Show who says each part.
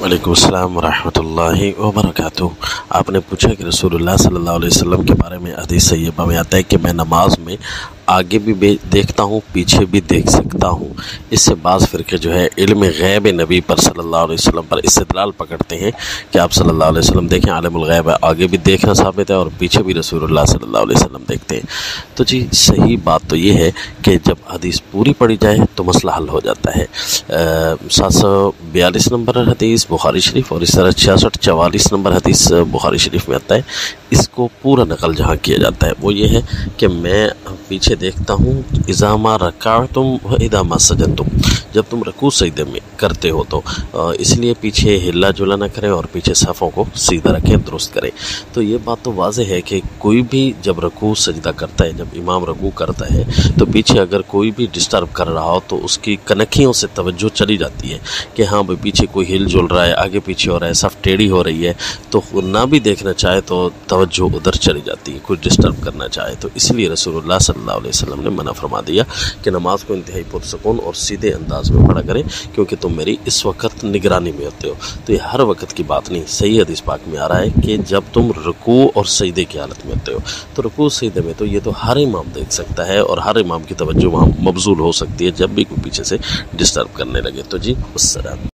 Speaker 1: وعلیکم السلام ورحمۃ اللہ وبرکاتہ۔ آپ نے پوچھا کہ رسول اللہ صلی اللہ علیہ وسلم کے بارے میں حدیث طیبہ میں آتا ہے کہ میں نماز میں آگے بھی دیکھتا ہوں، پیچھے بھی دیکھ سکتا ہوں۔ اس سے بعض فرقے جو ہے علم غیب نبی پر صلی اللہ علیہ وسلم پر استدلال پکڑتے ہیں کہ آپ صلی اللہ علیہ وسلم دیکھیں، عالم الغیب ہے، آگے بھی دیکھنا ثابت ہے اور پیچھے بھی رسول اللہ صلی اللہ علیہ وسلم دیکھتے ہیں۔ تو جی صحیح بات تو یہ ہے کہ جب حدیث پوری پڑھی جائے تو مسئلہ حل ہو جاتا ہے۔ 742 نمبر حدیث بخاری شریف اور اس طرح 66 44 نمبر حدیث بخاری شریف میں آتا ہے۔ اس کو پورا نقل جہاں کیا جاتا ہے وہ یہ ہے کہ میں پیچھے دیکھتا ہوں، اذا ما رکعتم و اذا ما سجدتم، جب تم رکوع سجدے میں کرتے ہو تو اس لیے پیچھے ہلا جلا نہ کریں اور پیچھے صفوں کو سیدھا رکھیں، درست کریں۔ تو یہ بات تو واضح ہے کہ کوئی بھی جب رکوع سجدہ کرتا ہے، جب امام رکوع کرتا ہے تو پیچھے اگر کوئی بھی ڈسٹرب کر رہا ہو تو اس کی کنکھیوں سے توجہ چلی جاتی ہے کہ ہاں بھائی پیچھے کوئی ہل جل رہا ہے، آگے پیچھے ہو رہا ہے، صف ٹیڑھی ہو رہی ہے، تو نہ بھی دیکھنا چاہے تو توجہ ادھر چلی جاتی ہے، کچھ ڈسٹرب کرنا چاہے تو۔ اس لیے رسول اللہ صلی اللہ علیہ وسلم نے منع فرما دیا کہ نماز کو انتہائی پرسکون اور سیدھے انداز میں پڑھا کریں، کیونکہ تم میری اس وقت نگرانی میں ہوتے ہو۔ تو یہ ہر وقت کی بات نہیں، صحیح حدیث پاک میں آ رہا ہے کہ جب تم رکوع اور سجدے کی حالت میں ہوتے ہو تو رکوع سجدے میں تو یہ تو ہر امام دیکھ سکتا ہے اور ہر امام کی توجہ وہاں مبذول ہو سکتی ہے جب بھی کوئی پیچھے سے ڈسٹرب کرنے لگے۔ تو جی السلام۔